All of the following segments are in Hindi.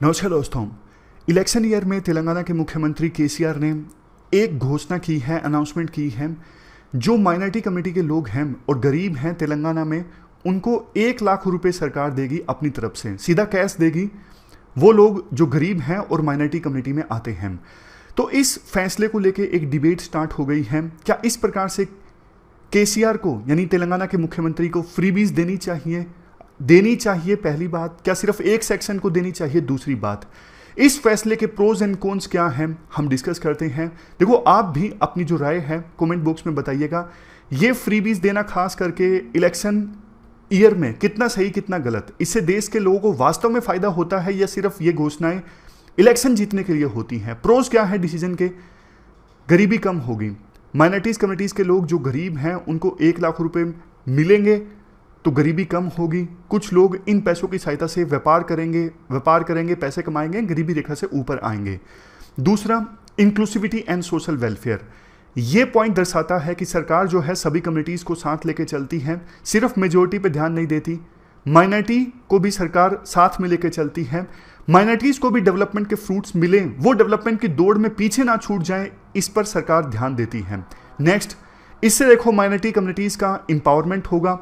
नमस्कार दोस्तों। इलेक्शन ईयर में तेलंगाना के मुख्यमंत्री केसीआर ने एक घोषणा की है, अनाउंसमेंट की है। जो माइनॉरिटी कम्युनिटी के लोग हैं और गरीब हैं तेलंगाना में, उनको 1 लाख रुपए सरकार देगी अपनी तरफ से, सीधा कैश देगी। वो लोग जो गरीब हैं और माइनॉरिटी कम्युनिटी में आते हैं। तो इस फैसले को लेके एक डिबेट स्टार्ट हो गई है। क्या इस प्रकार से केसीआर को, यानी तेलंगाना के मुख्यमंत्री को, फ्रीबीज देनी चाहिए पहली बात। क्या सिर्फ एक सेक्शन को देनी चाहिए, दूसरी बात। इस फैसले के प्रोज एंड कॉन्स क्या हैं, हम डिस्कस करते हैं। देखो, आप भी अपनी जो राय है कमेंट बॉक्स में बताइएगा। ये फ्रीबीज देना खास करके इलेक्शन ईयर में कितना सही कितना गलत, इससे देश के लोगों को वास्तव में फायदा होता है या सिर्फ ये घोषणाएं इलेक्शन जीतने के लिए होती हैं। प्रोज क्या है डिसीजन के? गरीबी कम होगी, माइनॉरिटीज कम्युनिटीज के लोग जो गरीब हैं उनको 1 लाख रुपए मिलेंगे तो गरीबी कम होगी। कुछ लोग इन पैसों की सहायता से व्यापार करेंगे, पैसे कमाएंगे, गरीबी रेखा से ऊपर आएंगे। दूसरा, इंक्लूसिविटी एंड सोशल वेलफेयर। ये पॉइंट दर्शाता है कि सरकार जो है सभी कम्युनिटीज़ को साथ लेके चलती है, सिर्फ मेजोरिटी पे ध्यान नहीं देती। माइनॉरिटी को भी सरकार साथ में लेके चलती है। माइनॉरिटीज़ को भी डेवलपमेंट के फ्रूट्स मिले, वो डेवलपमेंट की दौड़ में पीछे ना छूट जाए, इस पर सरकार ध्यान देती है। नेक्स्ट, इससे देखो माइनॉरिटी कम्युनिटीज़ का एम्पावरमेंट होगा।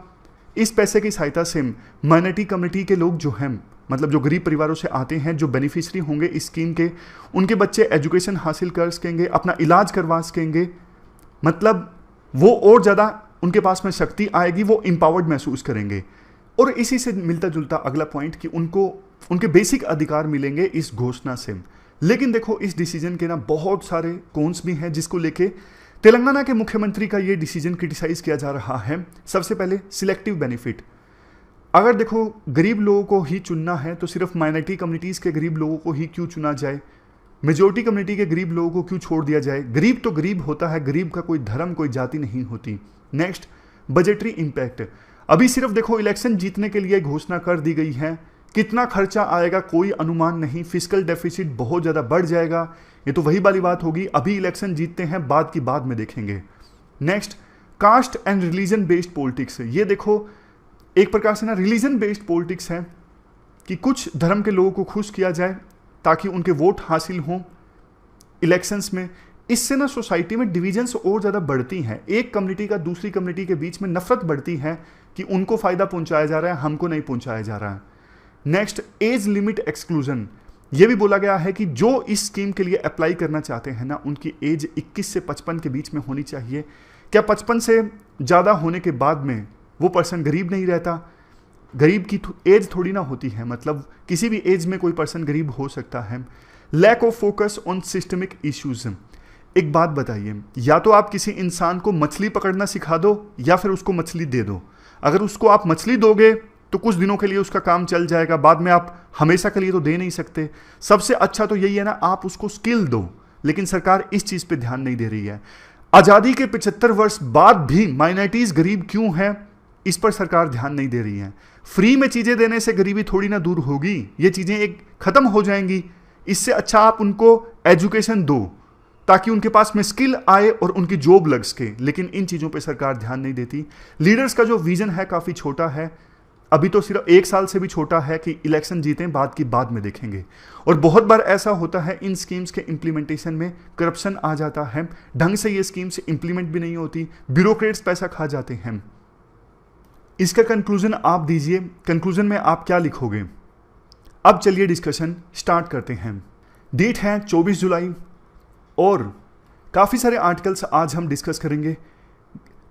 इस पैसे की सहायता से माइनॉरिटी कम्युनिटी के लोग जो हैं, मतलब जो गरीब परिवारों से आते हैं, जो बेनिफिशियरी होंगे इस स्कीम के, उनके बच्चे एजुकेशन हासिल कर सकेंगे, अपना इलाज करवा सकेंगे। मतलब वो और ज़्यादा उनके पास में शक्ति आएगी, वो एम्पावर्ड महसूस करेंगे। और इसी से मिलता जुलता अगला पॉइंट कि उनको उनके बेसिक अधिकार मिलेंगे इस घोषणा से। लेकिन देखो, इस डिसीजन के ना बहुत सारे कॉन्स भी हैं जिसको लेके तेलंगाना के मुख्यमंत्री का ये डिसीजन क्रिटिसाइज किया जा रहा है। सबसे पहले सिलेक्टिव बेनिफिट। अगर देखो गरीब लोगों को ही चुनना है तो सिर्फ माइनॉरिटी कम्युनिटीज़ के गरीब लोगों को ही क्यों चुना जाए? मेजोरिटी कम्युनिटी के गरीब लोगों को क्यों छोड़ दिया जाए? गरीब तो गरीब होता है, गरीब का कोई धर्म कोई जाति नहीं होती। Next, budgetary impact. अभी सिर्फ देखो इलेक्शन जीतने के लिए घोषणा कर दी गई है, कितना खर्चा आएगा कोई अनुमान नहीं। फिस्कल डेफिसिट बहुत ज़्यादा बढ़ जाएगा। ये तो वही वाली बात होगी, अभी इलेक्शन जीतते हैं, बाद की बाद में देखेंगे। Next, caste and religion based politics. ये देखो एक प्रकार से ना रिलीजन बेस्ड पॉलिटिक्स है कि कुछ धर्म के लोगों को खुश किया जाए ताकि उनके वोट हासिल हों इलेक्शंस में। इससे ना सोसाइटी में डिविजन्स और ज़्यादा बढ़ती हैं। एक कम्युनिटी का दूसरी कम्युनिटी के बीच में नफरत बढ़ती है कि उनको फ़ायदा पहुंचाया जा रहा है, हमको नहीं पहुंचाया जा रहा है। Next, age limit exclusion. ये भी बोला गया है कि जो इस स्कीम के लिए अप्लाई करना चाहते हैं ना, उनकी एज 21 से 55 के बीच में होनी चाहिए। क्या 55 से ज़्यादा होने के बाद में वो पर्सन गरीब नहीं रहता? गरीब की एज थोड़ी ना होती है, मतलब किसी भी एज में कोई पर्सन गरीब हो सकता है। Lack of focus on systemic issues. एक बात बताइए, या तो आप किसी इंसान को मछली पकड़ना सिखा दो या फिर उसको मछली दे दो। अगर उसको आप मछली दोगे तो कुछ दिनों के लिए उसका काम चल जाएगा, बाद में आप हमेशा के लिए तो दे नहीं सकते। सबसे अच्छा तो यही है ना, आप उसको स्किल दो। लेकिन सरकार इस चीज़ पे ध्यान नहीं दे रही है। आज़ादी के 75 वर्ष बाद भी माइनॉरिटीज़ गरीब क्यों हैं, इस पर सरकार ध्यान नहीं दे रही है। फ्री में चीज़ें देने से गरीबी थोड़ी ना दूर होगी, ये चीज़ें एक ख़त्म हो जाएंगी। इससे अच्छा आप उनको एजुकेशन दो ताकि उनके पास में स्किल आए और उनकी जॉब लग सके। लेकिन इन चीज़ों पे सरकार ध्यान नहीं देती। लीडर्स का जो विजन है काफ़ी छोटा है, अभी तो सिर्फ 1 साल से भी छोटा है कि इलेक्शन जीतें, बाद की बाद में देखेंगे। और बहुत बार ऐसा होता है इन स्कीम्स के इम्प्लीमेंटेशन में करप्शन आ जाता है, ढंग से ये स्कीम्स इम्प्लीमेंट भी नहीं होती, ब्यूरोक्रेट्स पैसा खा जाते हैं। इसका कंक्लूजन आप दीजिए, कंक्लूजन में आप क्या लिखोगे? अब चलिए डिस्कशन स्टार्ट करते हैं। डेट है 24 जुलाई और काफ़ी सारे आर्टिकल्स आज हम डिस्कस करेंगे।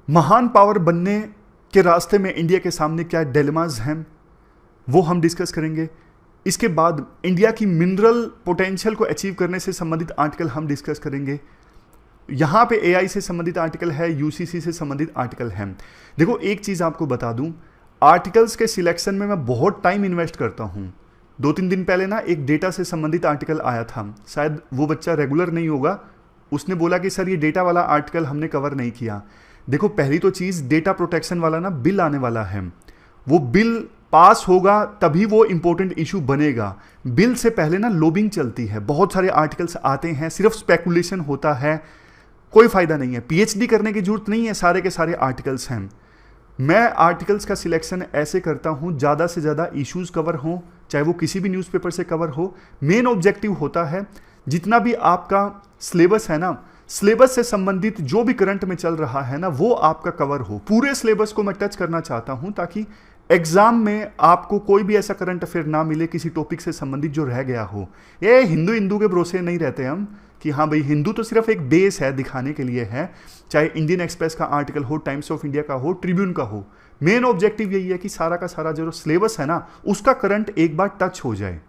महान पावर बनने के रास्ते में इंडिया के सामने क्या डिलेमास हैं वो हम डिस्कस करेंगे। इसके बाद इंडिया की मिनरल पोटेंशियल को अचीव करने से संबंधित आर्टिकल हम डिस्कस करेंगे। यहाँ पे एआई से संबंधित आर्टिकल है, यूसीसी से संबंधित आर्टिकल है। देखो एक चीज़ आपको बता दूं, आर्टिकल्स के सिलेक्शन में मैं बहुत टाइम इन्वेस्ट करता हूँ। 2-3 दिन पहले ना एक डेटा से संबंधित आर्टिकल आया था, शायद वो बच्चा रेगुलर नहीं होगा, उसने बोला कि सर ये डेटा वाला आर्टिकल हमने कवर नहीं किया। देखो पहली तो चीज़, डेटा प्रोटेक्शन वाला ना बिल आने वाला है, वो बिल पास होगा तभी वो इंपॉर्टेंट इशू बनेगा। बिल से पहले ना लॉबिंग चलती है, बहुत सारे आर्टिकल्स आते हैं, सिर्फ स्पेकुलेशन होता है, कोई फायदा नहीं है। पीएचडी करने की जरूरत नहीं है, सारे के सारे आर्टिकल्स हैं। मैं आर्टिकल्स का सिलेक्शन ऐसे करता हूँ ज़्यादा से ज़्यादा इश्यूज कवर हों, चाहे वो किसी भी न्यूज़पेपर से कवर हो। मेन ऑब्जेक्टिव होता है जितना भी आपका सिलेबस है ना, सिलेबस से संबंधित जो भी करंट में चल रहा है ना, वो आपका कवर हो। पूरे सिलेबस को मैं टच करना चाहता हूं ताकि एग्जाम में आपको कोई भी ऐसा करंट अफेयर ना मिले किसी टॉपिक से संबंधित जो रह गया हो। ये हिंदू हिंदू के भरोसे नहीं रहते हम कि हाँ भाई हिंदू तो सिर्फ एक बेस है, दिखाने के लिए है। चाहे इंडियन एक्सप्रेस का आर्टिकल हो, टाइम्स ऑफ इंडिया का हो, ट्रिब्यून का हो, मेन ऑब्जेक्टिव यही है कि सारा का सारा जो सिलेबस है ना, उसका करंट एक बार टच हो जाए,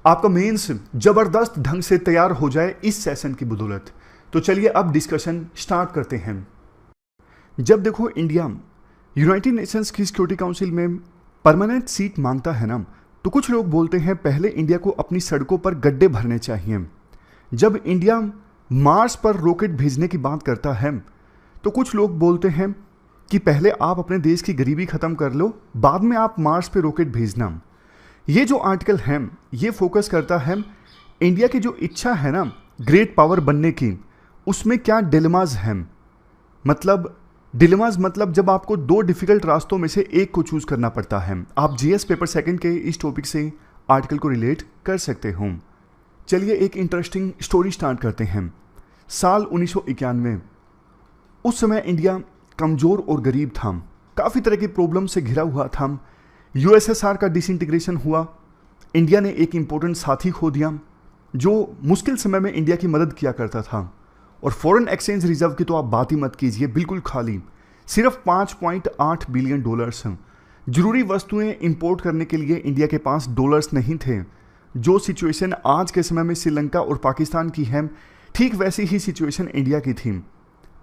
आपका मेंस जबरदस्त ढंग से तैयार हो जाए इस सेशन की बदौलत। तो चलिए अब डिस्कशन स्टार्ट करते हैं। जब देखो इंडिया यूनाइटेड नेशंस की सिक्योरिटी काउंसिल में परमानेंट सीट मांगता है ना, तो कुछ लोग बोलते हैं पहले इंडिया को अपनी सड़कों पर गड्ढे भरने चाहिए। जब इंडिया मार्स पर रॉकेट भेजने की बात करता है तो कुछ लोग बोलते हैं कि पहले आप अपने देश की गरीबी खत्म कर लो, बाद में आप मार्स पे रॉकेट भेजना। ये जो आर्टिकल है ये फोकस करता है इंडिया की जो इच्छा है ना ग्रेट पावर बनने की, उसमें क्या डिलेमाज हैं। मतलब डिलेमाज मतलब जब आपको दो डिफिकल्ट रास्तों में से एक को चूज करना पड़ता है। आप जीएस पेपर सेकंड के इस टॉपिक से आर्टिकल को रिलेट कर सकते हो। चलिए एक इंटरेस्टिंग स्टोरी स्टार्ट करते हैं। साल 1991, उस समय इंडिया कमज़ोर और गरीब था, काफ़ी तरह की प्रॉब्लम से घिरा हुआ था। यूएसएसआर का डिसइंटीग्रेशन हुआ, इंडिया ने एक इम्पोर्टेंट साथी खो दिया जो मुश्किल समय में इंडिया की मदद किया करता था। और फॉरेन एक्सचेंज रिजर्व की तो आप बात ही मत कीजिए, बिल्कुल खाली, सिर्फ $5.8 बिलियन हैं। जरूरी वस्तुएं इंपोर्ट करने के लिए इंडिया के पास डॉलर्स नहीं थे। जो सिचुएशन आज के समय में श्रीलंका और पाकिस्तान की है, ठीक वैसी ही सिचुएशन इंडिया की थी।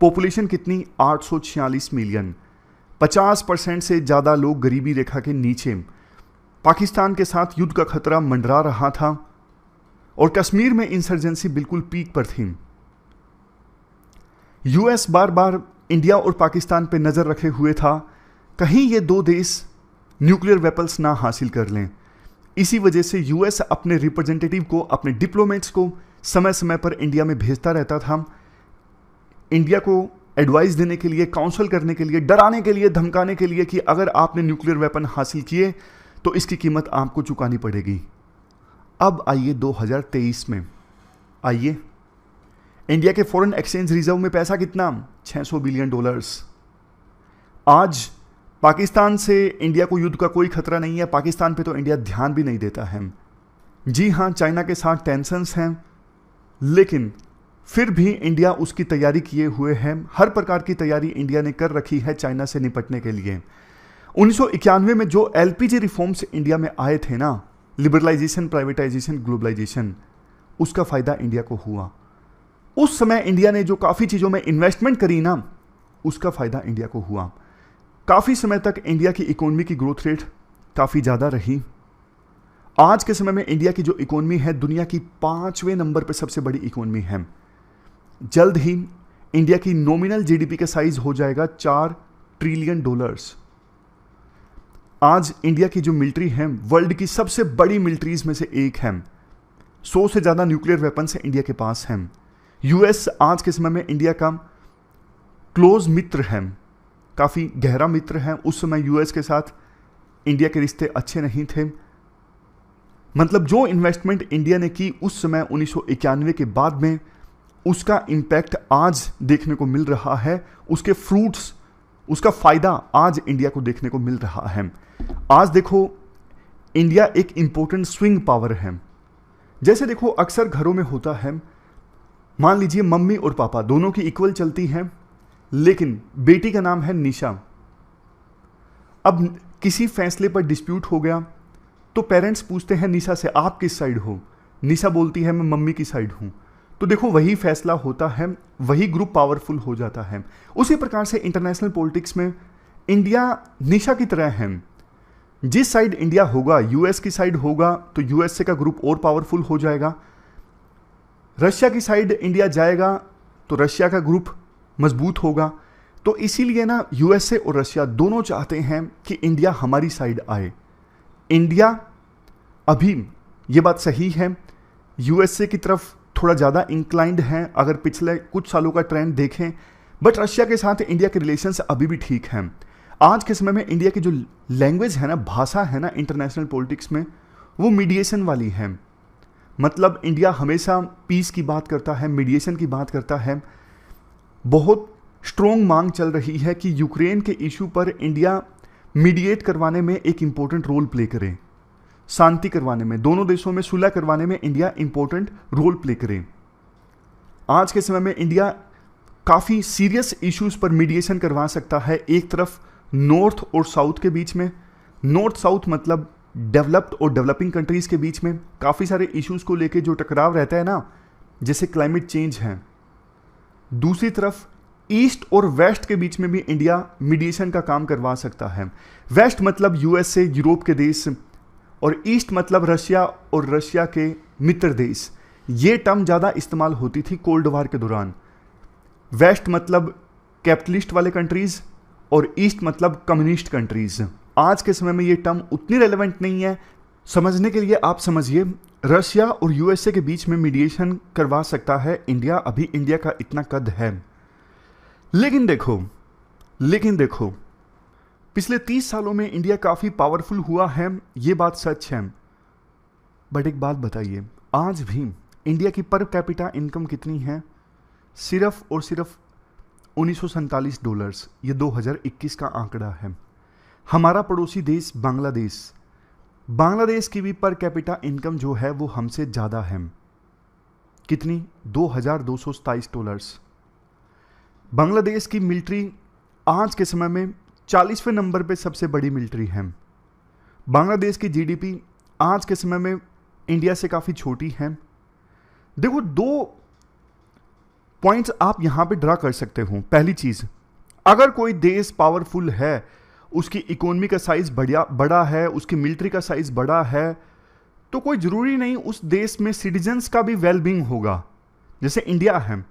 पॉपुलेशन कितनी? 846 मिलियन, 50% से ज़्यादा लोग गरीबी रेखा के नीचे। पाकिस्तान के साथ युद्ध का खतरा मंडरा रहा था और कश्मीर में इंसर्जेंसी बिल्कुल पीक पर थी। यूएस बार बार इंडिया और पाकिस्तान पे नज़र रखे हुए था कहीं ये दो देश न्यूक्लियर वेपन्स ना हासिल कर लें। इसी वजह से यूएस अपने रिप्रेजेंटेटिव को, अपने डिप्लोमेट्स को समय समय पर इंडिया में भेजता रहता था, इंडिया को एडवाइस देने के लिए, काउंसल करने के लिए, डराने के लिए, धमकाने के लिए कि अगर आपने न्यूक्लियर वेपन हासिल किए तो इसकी कीमत आपको चुकानी पड़ेगी। अब आइए 2023 में, आइए इंडिया के फॉरेन एक्सचेंज रिजर्व में पैसा कितना? $600 बिलियन। आज पाकिस्तान से इंडिया को युद्ध का कोई खतरा नहीं है, पाकिस्तान पे तो इंडिया ध्यान भी नहीं देता है। जी हाँ, चाइना के साथ टेंशन्स हैं, लेकिन फिर भी इंडिया उसकी तैयारी किए हुए है। हर प्रकार की तैयारी इंडिया ने कर रखी है चाइना से निपटने के लिए। 1991 में जो एलपीजी रिफॉर्म्स इंडिया में आए थे ना, लिबरलाइजेशन, प्राइवेटाइजेशन, ग्लोबलाइजेशन, उसका फ़ायदा इंडिया को हुआ। उस समय इंडिया ने जो काफ़ी चीज़ों में इन्वेस्टमेंट करी ना, उसका फ़ायदा इंडिया को हुआ। काफ़ी समय तक इंडिया की इकोनॉमी की ग्रोथ रेट काफ़ी ज़्यादा रही। आज के समय में इंडिया की जो इकोनॉमी है दुनिया की 5वें नंबर पर सबसे बड़ी इकोनॉमी है। जल्द ही इंडिया की नॉमिनल जीडीपी का साइज हो जाएगा $4 ट्रिलियन। आज इंडिया की जो मिलिट्री है वर्ल्ड की सबसे बड़ी मिलिट्रीज में से एक है। 100 से ज़्यादा न्यूक्लियर वेपन्स इंडिया के पास हैं। यूएस आज के समय में इंडिया का क्लोज मित्र है, काफ़ी गहरा मित्र है। उस समय यूएस के साथ इंडिया के रिश्ते अच्छे नहीं थे। मतलब जो इन्वेस्टमेंट इंडिया ने की उस समय 1991 के बाद में, उसका इम्पैक्ट आज देखने को मिल रहा है। उसके फ्रूट्स, उसका फ़ायदा आज इंडिया को देखने को मिल रहा है। आज देखो इंडिया एक इम्पोर्टेंट स्विंग पावर है। जैसे देखो अक्सर घरों में होता है, मान लीजिए मम्मी और पापा दोनों की इक्वल चलती हैं, लेकिन बेटी का नाम है निशा। अब किसी फैसले पर डिस्प्यूट हो गया तो पेरेंट्स पूछते हैं निशा से, आप किस साइड हो? निशा बोलती है मैं मम्मी की साइड हूं। तो देखो वही फैसला होता है, वही ग्रुप पावरफुल हो जाता है। उसी प्रकार से इंटरनेशनल पॉलिटिक्स में इंडिया निशा की तरह है। जिस साइड इंडिया होगा, यूएस की साइड होगा, तो यूएसए का ग्रुप और पावरफुल हो जाएगा। रशिया की साइड इंडिया जाएगा तो रशिया का ग्रुप मजबूत होगा। तो इसीलिए ना यूएसए और रशिया दोनों चाहते हैं कि इंडिया हमारी साइड आए। इंडिया अभी, ये बात सही है, यूएसए की तरफ थोड़ा ज़्यादा इंक्लाइंड है अगर पिछले कुछ सालों का ट्रेंड देखें, बट रशिया के साथ इंडिया के रिलेशंस अभी भी ठीक हैं। आज के समय में इंडिया की जो लैंग्वेज है ना, भाषा है ना इंटरनेशनल पॉलिटिक्स में, वो मीडिएशन वाली है। मतलब इंडिया हमेशा पीस की बात करता है, मीडिएशन की बात करता है। बहुत स्ट्रोंग मांग चल रही है कि यूक्रेन के इशू पर इंडिया मीडिएट करवाने में एक इंपॉर्टेंट रोल प्ले करे, शांति करवाने में, दोनों देशों में सुलह करवाने में इंडिया इंपॉर्टेंट रोल प्ले करे। आज के समय में इंडिया काफ़ी सीरियस इश्यूज पर मीडिएशन करवा सकता है। एक तरफ नॉर्थ और साउथ के बीच में, नॉर्थ साउथ मतलब डेवलप्ड और डेवलपिंग कंट्रीज के बीच में काफ़ी सारे इश्यूज को लेके जो टकराव रहता है ना, जैसे क्लाइमेट चेंज है। दूसरी तरफ ईस्ट और वेस्ट के बीच में भी इंडिया मीडिएशन का काम करवा सकता है। वेस्ट मतलब यूएसए, यूरोप के देश, और ईस्ट मतलब रशिया और रशिया के मित्र देश। ये टर्म ज़्यादा इस्तेमाल होती थी कोल्ड वार के दौरान। वेस्ट मतलब कैपिटलिस्ट वाले कंट्रीज और ईस्ट मतलब कम्युनिस्ट कंट्रीज। आज के समय में ये टर्म उतनी रेलेवेंट नहीं है। समझने के लिए आप समझिए, रशिया और यूएसए के बीच में मीडिएशन करवा सकता है इंडिया। अभी इंडिया का इतना कद है। लेकिन देखो पिछले 30 सालों में इंडिया काफ़ी पावरफुल हुआ है, ये बात सच है। बट एक बात बताइए, आज भी इंडिया की पर कैपिटा इनकम कितनी है? सिर्फ और सिर्फ $1947। ये 2021 का आंकड़ा है। हमारा पड़ोसी देश बांग्लादेश की भी पर कैपिटा इनकम जो है वो हमसे ज़्यादा है। कितनी? $2227। बांग्लादेश की मिलिट्री आज के समय में 40वें नंबर पे सबसे बड़ी मिलिट्री है। बांग्लादेश की जीडीपी आज के समय में इंडिया से काफ़ी छोटी है। देखो, 2 पॉइंट्स आप यहां पे ड्रा कर सकते हो। पहली चीज़, अगर कोई देश पावरफुल है, उसकी इकोनॉमी का साइज बड़ा है, उसकी मिलिट्री का साइज बड़ा है, तो कोई ज़रूरी नहीं उस देश में सिटीजन्स का भी वेलबींग होगा। जैसे इंडिया है,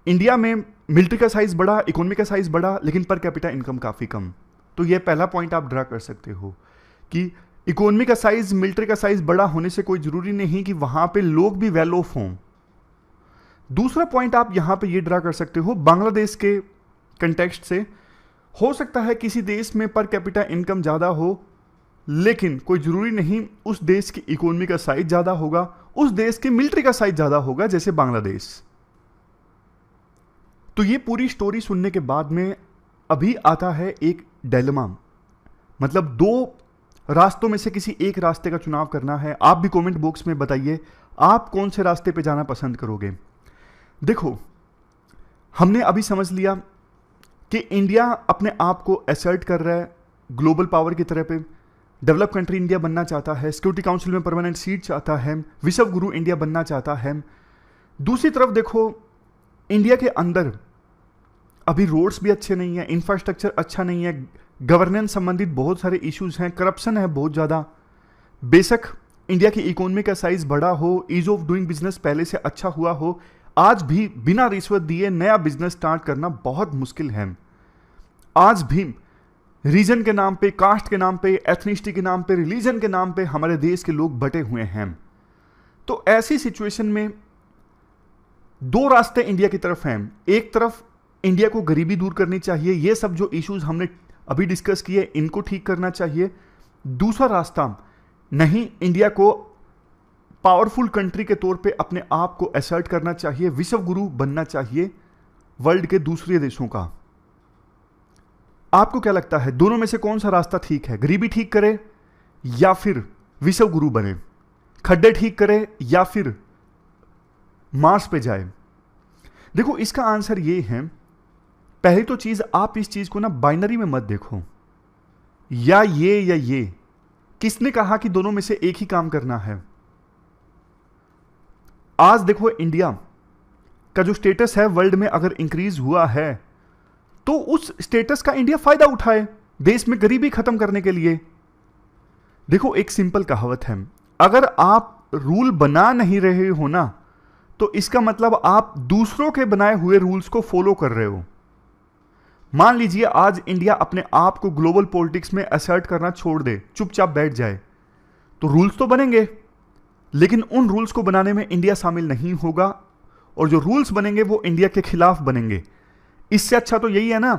इंडिया में मिलिट्री का साइज बड़ा, इकोनॉमी का साइज बड़ा, लेकिन पर कैपिटा इनकम काफ़ी कम। तो ये पहला पॉइंट आप ड्रा कर सकते हो कि इकोनॉमी का साइज, मिलिट्री का साइज बड़ा होने से कोई ज़रूरी नहीं कि वहाँ पे लोग भी वेल ऑफ हों। दूसरा पॉइंट आप यहाँ पे ये ड्रा कर सकते हो, बांग्लादेश के कंटेक्स्ट से हो सकता है किसी देश में पर कैपिटा इनकम ज़्यादा हो, लेकिन कोई ज़रूरी नहीं उस देश की इकोनॉमी का साइज ज़्यादा होगा, उस देश के मिलिट्री का साइज ज़्यादा होगा, जैसे बांग्लादेश। तो ये पूरी स्टोरी सुनने के बाद में अभी आता है एक डायलेमा। मतलब 2 रास्तों में से किसी एक रास्ते का चुनाव करना है। आप भी कमेंट बॉक्स में बताइए आप कौन से रास्ते पे जाना पसंद करोगे। देखो, हमने अभी समझ लिया कि इंडिया अपने आप को असर्ट कर रहा है ग्लोबल पावर की तरह पे। डेवलप कंट्री इंडिया बनना चाहता है, सिक्योरिटी काउंसिल में परमानेंट सीट चाहता है, विश्व गुरु इंडिया बनना चाहता है। दूसरी तरफ देखो, इंडिया के अंदर अभी रोड्स भी अच्छे नहीं है, इंफ्रास्ट्रक्चर अच्छा नहीं है, गवर्नेंस संबंधित बहुत सारे इश्यूज हैं, करप्शन है बहुत ज़्यादा। बेशक इंडिया की इकोनॉमी का साइज बड़ा हो, ईज ऑफ डूइंग बिजनेस पहले से अच्छा हुआ हो, आज भी बिना रिश्वत दिए नया बिजनेस स्टार्ट करना बहुत मुश्किल है। आज भी रीजन के नाम पे, कास्ट के नाम पे, एथनिसिटी के नाम पे, रिलीजन के नाम पे हमारे देश के लोग बटे हुए हैं। तो ऐसी सिचुएशन में 2 रास्ते इंडिया की तरफ हैं। एक तरफ इंडिया को गरीबी दूर करनी चाहिए, ये सब जो इश्यूज हमने अभी डिस्कस किए इनको ठीक करना चाहिए। दूसरा रास्ता, नहीं, इंडिया को पावरफुल कंट्री के तौर पे अपने आप को असर्ट करना चाहिए, विश्व गुरु बनना चाहिए वर्ल्ड के दूसरे देशों का। आपको क्या लगता है, दोनों में से कौन सा रास्ता ठीक है? गरीबी ठीक करे या फिर विश्व गुरु बने? खड्डे ठीक करे या फिर मार्स पे जाए? देखो, इसका आंसर ये है, पहली तो चीज, आप इस चीज को ना बाइनरी में मत देखो, या ये। किसने कहा कि दोनों में से एक ही काम करना है? आज देखो, इंडिया का जो स्टेटस है वर्ल्ड में अगर इंक्रीज हुआ है तो उस स्टेटस का इंडिया फायदा उठाए देश में गरीबी खत्म करने के लिए। देखो, एक सिंपल कहावत है, अगर आप रूल बना नहीं रहे हो ना, तो इसका मतलब आप दूसरों के बनाए हुए रूल्स को फॉलो कर रहे हो। मान लीजिए आज इंडिया अपने आप को ग्लोबल पॉलिटिक्स में असर्ट करना छोड़ दे, चुपचाप बैठ जाए, तो रूल्स तो बनेंगे, लेकिन उन रूल्स को बनाने में इंडिया शामिल नहीं होगा, और जो रूल्स बनेंगे वो इंडिया के खिलाफ बनेंगे। इससे अच्छा तो यही है ना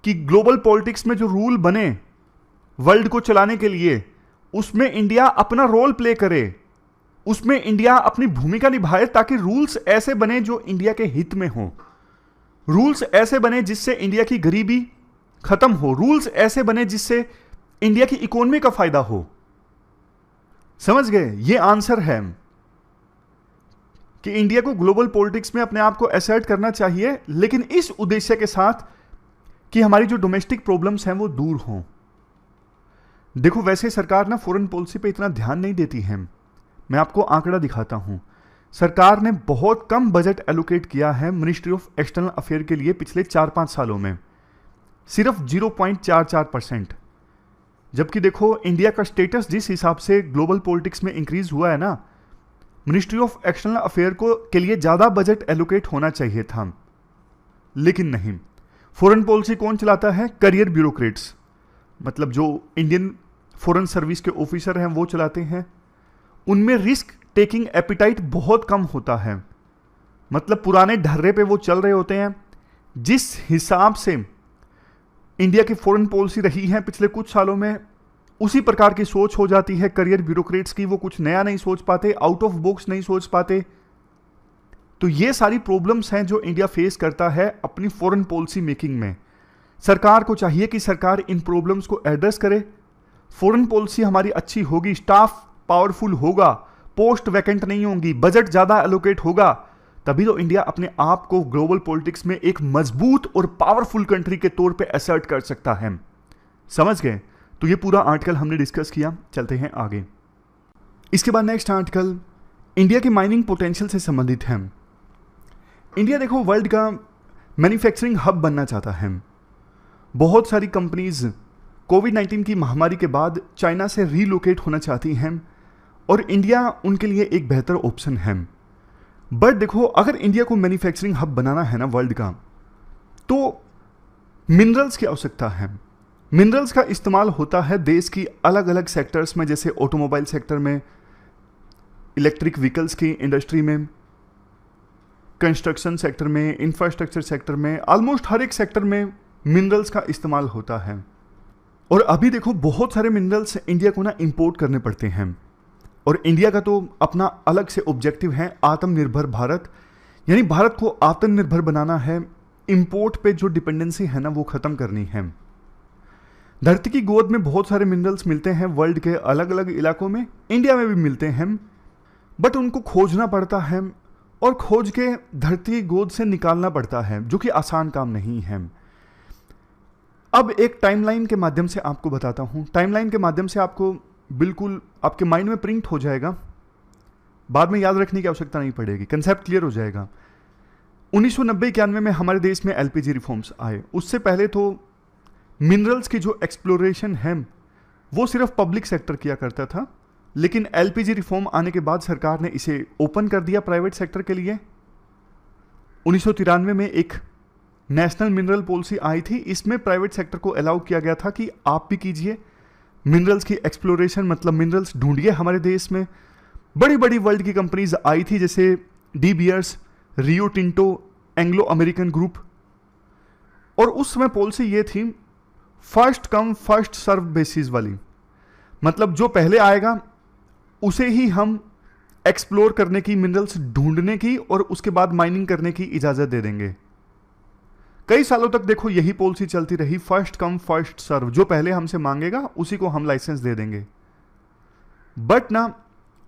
कि ग्लोबल पॉलिटिक्स में जो रूल बने वर्ल्ड को चलाने के लिए, उसमें इंडिया अपना रोल प्ले करे, उसमें इंडिया अपनी भूमिका निभाए, ताकि रूल्स ऐसे बने जो इंडिया के हित में हो, रूल्स ऐसे बने जिससे इंडिया की गरीबी खत्म हो, रूल्स ऐसे बने जिससे इंडिया की इकोनॉमी का फायदा हो। समझ गए? ये आंसर है कि इंडिया को ग्लोबल पॉलिटिक्स में अपने आप को असर्ट करना चाहिए, लेकिन इस उद्देश्य के साथ कि हमारी जो डोमेस्टिक प्रॉब्लम्स हैं वो दूर हों। देखो, वैसे सरकार ना फॉरेन पॉलिसी पे इतना ध्यान नहीं देती है। मैं आपको आंकड़ा दिखाता हूं। सरकार ने बहुत कम बजट एलोकेट किया है मिनिस्ट्री ऑफ एक्सटर्नल अफेयर के लिए पिछले 4-5 सालों में, सिर्फ 0.44%। जबकि देखो, इंडिया का स्टेटस जिस हिसाब से ग्लोबल पॉलिटिक्स में इंक्रीज हुआ है ना, मिनिस्ट्री ऑफ एक्सटर्नल अफेयर को के लिए ज्यादा बजट एलोकेट होना चाहिए था, लेकिन नहीं। फॉरेन पॉलिसी कौन चलाता है? करियर ब्यूरोक्रेट्स, मतलब जो इंडियन फॉरेन सर्विस के ऑफिसर हैं वो चलाते हैं। उनमें रिस्क टेकिंग एपिटाइट बहुत कम होता है, मतलब पुराने ढर्रे पे वो चल रहे होते हैं। जिस हिसाब से इंडिया की फॉरेन पॉलिसी रही है पिछले कुछ सालों में, उसी प्रकार की सोच हो जाती है करियर ब्यूरोक्रेट्स की। वो कुछ नया नहीं सोच पाते, आउट ऑफ बॉक्स नहीं सोच पाते। तो ये सारी प्रॉब्लम्स हैं जो इंडिया फेस करता है अपनी फॉरेन पॉलिसी मेकिंग में। सरकार को चाहिए कि सरकार इन प्रॉब्लम्स को एड्रेस करे। फॉरेन पॉलिसी हमारी अच्छी होगी, स्टाफ पावरफुल होगा, पोस्ट वैकेंट नहीं होंगी, बजट ज्यादा एलोकेट होगा, तभी तो इंडिया अपने आप को ग्लोबल पॉलिटिक्स में एक मजबूत और पावरफुल कंट्री के तौर पे असर्ट कर सकता है। समझ गए? तो ये पूरा आर्टिकल हमने डिस्कस किया। चलते हैं आगे। इसके बाद नेक्स्ट आर्टिकल इंडिया के माइनिंग पोटेंशियल से संबंधित है। इंडिया देखो वर्ल्ड का मैन्युफैक्चरिंग हब बनना चाहता है। बहुत सारी कंपनीज कोविड-19 की महामारी के बाद चाइना से रीलोकेट होना चाहती हैं और इंडिया उनके लिए एक बेहतर ऑप्शन है। बट देखो, अगर इंडिया को मैन्युफैक्चरिंग हब बनाना है ना वर्ल्ड का, तो मिनरल्स की आवश्यकता है। मिनरल्स का इस्तेमाल होता है देश की अलग अलग सेक्टर्स में, जैसे ऑटोमोबाइल सेक्टर में, इलेक्ट्रिक व्हीकल्स की इंडस्ट्री में, कंस्ट्रक्शन सेक्टर में, इंफ्रास्ट्रक्चर सेक्टर में, ऑलमोस्ट हर एक सेक्टर में मिनरल्स का इस्तेमाल होता है। और अभी देखो बहुत सारे मिनरल्स इंडिया को ना इंपोर्ट करने पड़ते हैं, और इंडिया का तो अपना अलग से ऑब्जेक्टिव है आत्मनिर्भर भारत, यानी भारत को आत्मनिर्भर बनाना है। इंपोर्ट पे जो डिपेंडेंसी है ना वो खत्म करनी है। धरती की गोद में बहुत सारे मिनरल्स मिलते हैं वर्ल्ड के अलग अलग इलाकों में, इंडिया में भी मिलते हैं, बट उनको खोजना पड़ता है और खोज के धरती की गोद से निकालना पड़ता है, जो कि आसान काम नहीं है। अब एक टाइमलाइन के माध्यम से आपको बताता हूं। टाइमलाइन के माध्यम से आपको बिल्कुल आपके माइंड में प्रिंट हो जाएगा, बाद में याद रखने की आवश्यकता नहीं पड़ेगी, कंसेप्ट क्लियर हो जाएगा। 1990-91 में हमारे देश में एलपीजी रिफॉर्म्स आए। उससे पहले तो मिनरल्स की जो एक्सप्लोरेशन है वो सिर्फ पब्लिक सेक्टर किया करता था, लेकिन एलपीजी रिफॉर्म आने के बाद सरकार ने इसे ओपन कर दिया प्राइवेट सेक्टर के लिए। 1993 में एक नेशनल मिनरल पॉलिसी आई थी, इसमें प्राइवेट सेक्टर को अलाउ किया गया था कि आप भी कीजिए मिनरल्स की एक्सप्लोरेशन, मतलब मिनरल्स ढूंढिए हमारे देश में। बड़ी बड़ी वर्ल्ड की कंपनीज आई थी, जैसे De Beers, Rio Tinto, Anglo American group. और उस समय पॉलिसी ये थी first come first serve basis वाली, मतलब जो पहले आएगा उसे ही हम एक्सप्लोर करने की, मिनरल्स ढूंढने की और उसके बाद माइनिंग करने की इजाजत दे देंगे। कई सालों तक देखो यही पॉलिसी चलती रही, फर्स्ट कम फर्स्ट सर्व, जो पहले हमसे मांगेगा उसी को हम लाइसेंस दे देंगे। बट ना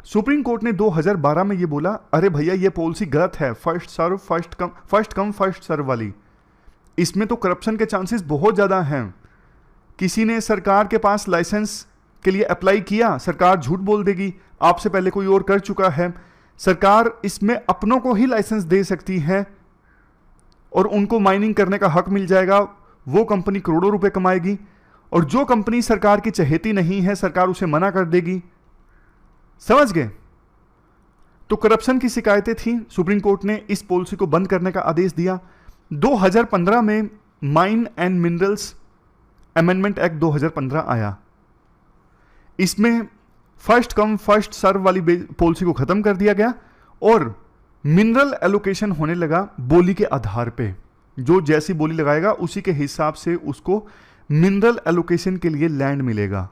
सुप्रीम कोर्ट ने 2012 में ये बोला, अरे भैया ये पॉलिसी गलत है, first serve first come first serve वाली। इसमें तो करप्शन के चांसेस बहुत ज्यादा हैं। किसी ने सरकार के पास लाइसेंस के लिए अप्लाई किया, सरकार झूठ बोल देगी आपसे पहले कोई और कर चुका है। सरकार इसमें अपनों को ही लाइसेंस दे सकती है और उनको माइनिंग करने का हक मिल जाएगा। वो कंपनी करोड़ों रुपए कमाएगी, और जो कंपनी सरकार की चहेती नहीं है सरकार उसे मना कर देगी। समझ गए? तो करप्शन की शिकायतें थी, सुप्रीम कोर्ट ने इस पॉलिसी को बंद करने का आदेश दिया। 2015 में mine and minerals amendment act 2015 आया। इसमें फर्स्ट कम फर्स्ट सर्व वाली पॉलिसी को खत्म कर दिया गया और मिनरल एलोकेशन होने लगा बोली के आधार पे। जो जैसी बोली लगाएगा उसी के हिसाब से उसको मिनरल एलोकेशन के लिए लैंड मिलेगा।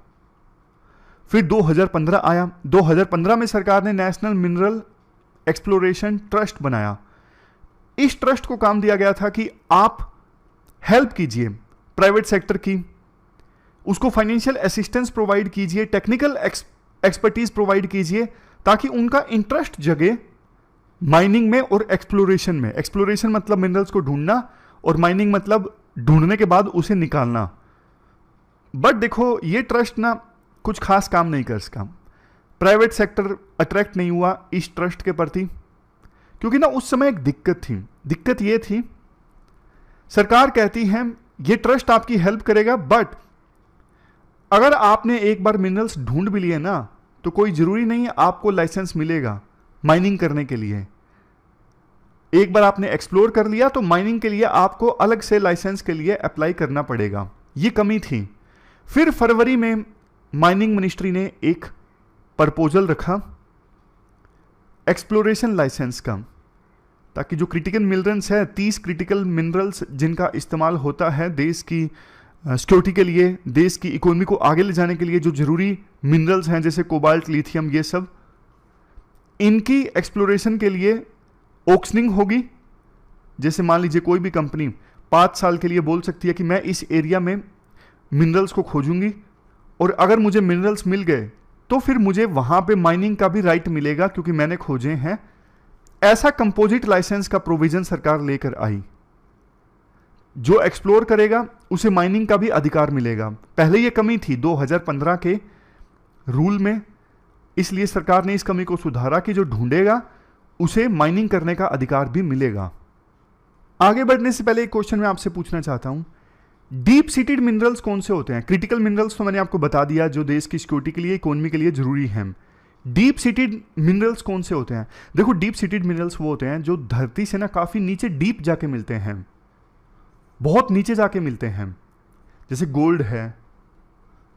फिर 2015 आया, 2015 में सरकार ने नेशनल मिनरल एक्सप्लोरेशन ट्रस्ट बनाया। इस ट्रस्ट को काम दिया गया था कि आप हेल्प कीजिए प्राइवेट सेक्टर की, उसको फाइनेंशियल असिस्टेंस प्रोवाइड कीजिए, टेक्निकल एक्सपर्टीज प्रोवाइड कीजिए, ताकि उनका इंटरेस्ट जगे माइनिंग में और एक्सप्लोरेशन में। एक्सप्लोरेशन मतलब मिनरल्स को ढूंढना और माइनिंग मतलब ढूंढने के बाद उसे निकालना। बट देखो ये ट्रस्ट ना कुछ खास काम नहीं कर सका, प्राइवेट सेक्टर अट्रैक्ट नहीं हुआ इस ट्रस्ट के प्रति, क्योंकि ना उस समय एक दिक्कत थी। दिक्कत ये थी, सरकार कहती है ये ट्रस्ट आपकी हेल्प करेगा, बट अगर आपने एक बार मिनरल्स ढूंढ भी लिए ना तो कोई जरूरी नहीं आपको लाइसेंस मिलेगा माइनिंग करने के लिए। एक बार आपने एक्सप्लोर कर लिया तो माइनिंग के लिए आपको अलग से लाइसेंस के लिए अप्लाई करना पड़ेगा। ये कमी थी। फिर फरवरी में माइनिंग मिनिस्ट्री ने एक प्रपोजल रखा एक्सप्लोरेशन लाइसेंस का, ताकि जो क्रिटिकल मिनरल्स है, 30 क्रिटिकल मिनरल्स जिनका इस्तेमाल होता है देश की सिक्योरिटी के लिए, देश की इकोनॉमी को आगे ले जाने के लिए, जो जरूरी मिनरल्स हैं जैसे कोबाल्ट, लिथियम, ये सब, इनकी एक्सप्लोरेशन के लिए ऑक्शनिंग होगी। जैसे मान लीजिए कोई भी कंपनी 5 साल के लिए बोल सकती है कि मैं इस एरिया में मिनरल्स को खोजूंगी, और अगर मुझे मिनरल्स मिल गए तो फिर मुझे वहां पे माइनिंग का भी राइट मिलेगा क्योंकि मैंने खोजे हैं। ऐसा कंपोजिट लाइसेंस का प्रोविजन सरकार लेकर आई। जो एक्सप्लोर करेगा उसे माइनिंग का भी अधिकार मिलेगा। पहले यह कमी थी 2015 के रूल में, इसलिए सरकार ने इस कमी को सुधारा कि जो ढूंढेगा उसे माइनिंग करने का अधिकार भी मिलेगा। आगे बढ़ने से पहले एक क्वेश्चन मैं आपसे पूछना चाहता हूं, डीप सीटेड मिनरल्स कौन से होते हैं? क्रिटिकल मिनरल्स तो मैंने आपको बता दिया जो देश की सिक्योरिटी के लिए, इकोनॉमी के लिए जरूरी हैं। डीप सीटेड मिनरल्स कौन से होते हैं? देखो, डीप सीटेड मिनरल्स वो होते हैं जो धरती से ना काफी नीचे डीप जाके मिलते हैं, बहुत नीचे जाके मिलते हैं। जैसे गोल्ड है,